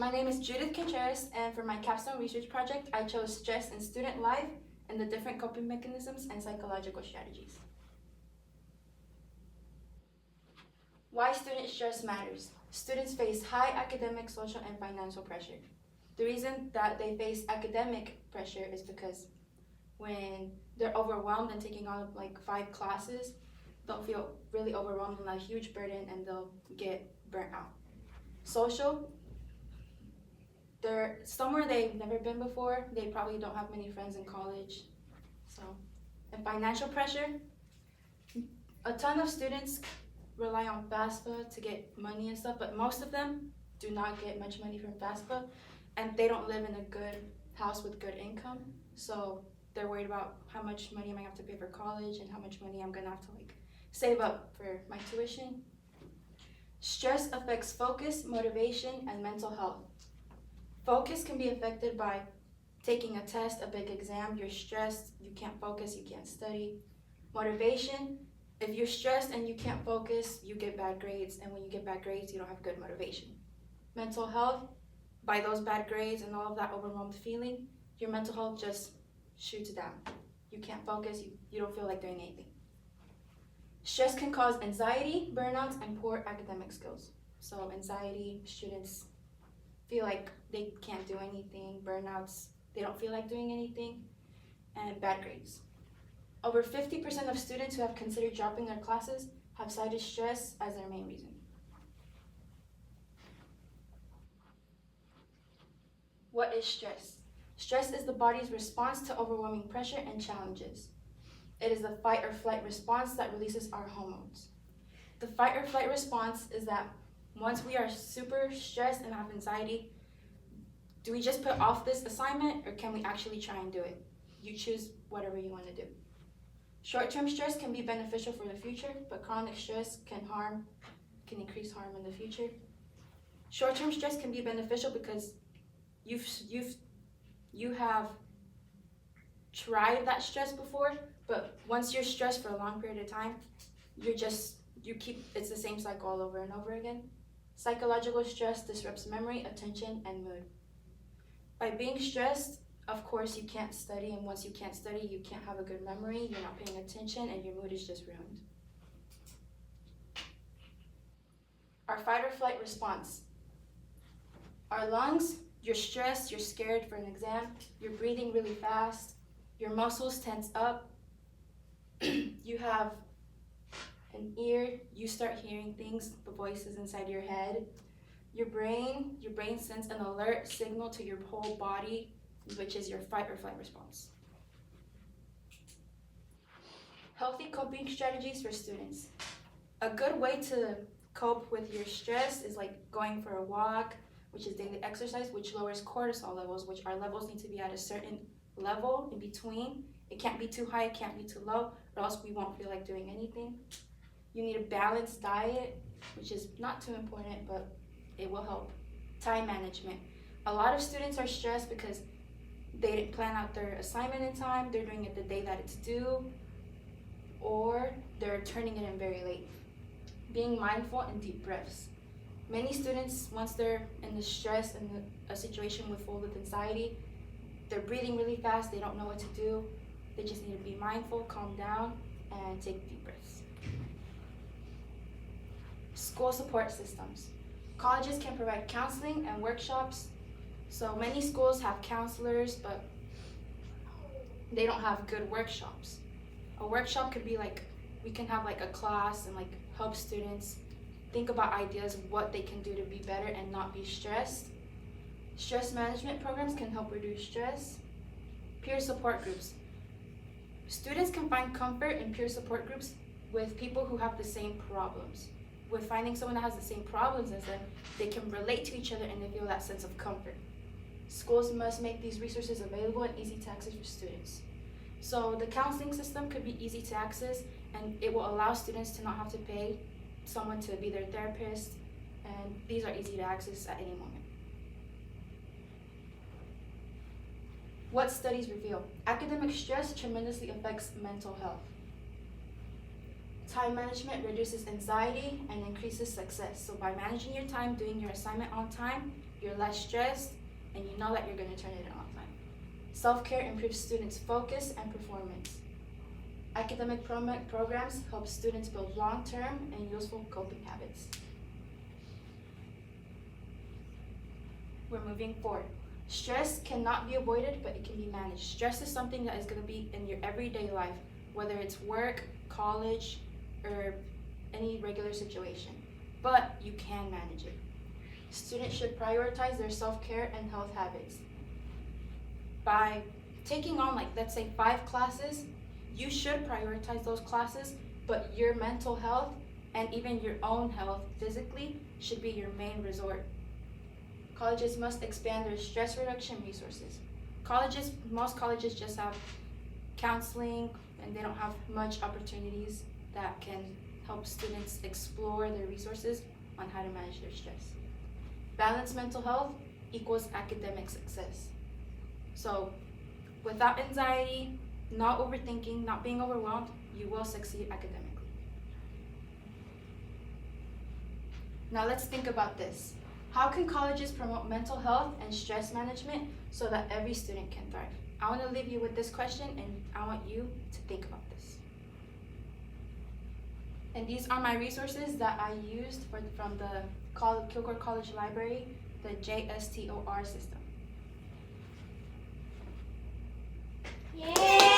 My name is Judith Contreras, and for my Capstone research project, I chose stress in student life and the different coping mechanisms and psychological strategies. Why student stress matters. Students face high academic, social, and financial pressure. The reason that they face academic pressure is because when they're overwhelmed and taking on like 5 classes, they'll feel really overwhelmed and a huge burden and they'll get burnt out. Social, they're somewhere they've never been before. They probably don't have many friends in college. And financial pressure, a ton of students rely on FAFSA to get money and stuff, but most of them do not get much money from FAFSA, and they don't live in a good house with good income, so they're worried about how much money am I gonna have to pay for college and how much money I'm gonna have to save up for my tuition. Stress affects focus, motivation, and mental health. Focus can be affected by taking a test, a big exam. You're stressed, you can't focus, you can't study. Motivation, if you're stressed and you can't focus, you get bad grades, and when you get bad grades, you don't have good motivation. Mental health, by those bad grades and all of that overwhelmed feeling, your mental health just shoots down. You can't focus, you don't feel like doing anything. Stress can cause anxiety, burnouts, and poor academic skills. So anxiety, students feel like they can't do anything. Burnouts, they don't feel like doing anything. And bad grades. Over 50% of students who have considered dropping their classes have cited stress as their main reason. What is stress? Stress is the body's response to overwhelming pressure and challenges. It is the fight or flight response that releases our hormones. The fight or flight response is that once we are super stressed and have anxiety, do we just put off this assignment or can we actually try and do it? You choose whatever you want to do. Short-term stress can be beneficial for the future, but chronic stress can increase harm in the future. Short-term stress can be beneficial because you have tried that stress before, but once you're stressed for a long period of time, it's the same cycle all over and over again. Psychological stress disrupts memory, attention, and mood. By being stressed, of course, you can't study, and once you can't study, you can't have a good memory, you're not paying attention, and your mood is just ruined. Our fight or flight response. Our lungs, you're stressed, you're scared for an exam, you're breathing really fast, your muscles tense up, you have an ear, you start hearing things, the voices inside your head. Your brain sends an alert signal to your whole body, which is your fight or flight response. Healthy coping strategies for students. A good way to cope with your stress is like going for a walk, which is daily exercise, which lowers cortisol levels, which our levels need to be at a certain level in between. It can't be too high, it can't be too low, or else we won't feel like doing anything. You need a balanced diet, which is not too important, but it will help. Time management. A lot of students are stressed because they didn't plan out their assignment in time, they're doing it the day that it's due, or they're turning it in very late. Being mindful and deep breaths. Many students, once they're in the stress and a situation full with anxiety, they're breathing really fast, they don't know what to do. They just need to be mindful, calm down, and take deep breaths. School support systems. Colleges can provide counseling and workshops. So many schools have counselors, but they don't have good workshops. A workshop could be we can have a class and help students think about ideas of what they can do to be better and not be stressed. Stress management programs can help reduce stress. Peer support groups. Students can find comfort in peer support groups with people who have the same problems. With finding someone that has the same problems as them, they can relate to each other and they feel that sense of comfort. Schools must make these resources available and easy to access for students. So the counseling system could be easy to access, and it will allow students to not have to pay someone to be their therapist, and these are easy to access at any moment. What studies reveal? Academic stress tremendously affects mental health. Time management reduces anxiety and increases success. So by managing your time, doing your assignment on time, you're less stressed and you know that you're going to turn it in on time. Self-care improves students' focus and performance. Academic programs help students build long-term and useful coping habits. We're moving forward. Stress cannot be avoided, but it can be managed. Stress is something that is going to be in your everyday life, whether it's work, college, or any regular situation. But you can manage it. Students should prioritize their self-care and health habits. By taking on, like, let's say 5 classes, you should prioritize those classes, but your mental health and even your own health physically should be your main resort. Colleges must expand their stress reduction resources. Most colleges just have counseling and they don't have much opportunities that can help students explore their resources on how to manage their stress. Balanced mental health equals academic success. So without anxiety, not overthinking, not being overwhelmed, you will succeed academically. Now let's think about this. How can colleges promote mental health and stress management so that every student can thrive? I want to leave you with this question and I want you to think about this. And these are my resources that I used from the Kilgore College Library, the JSTOR system. Yay!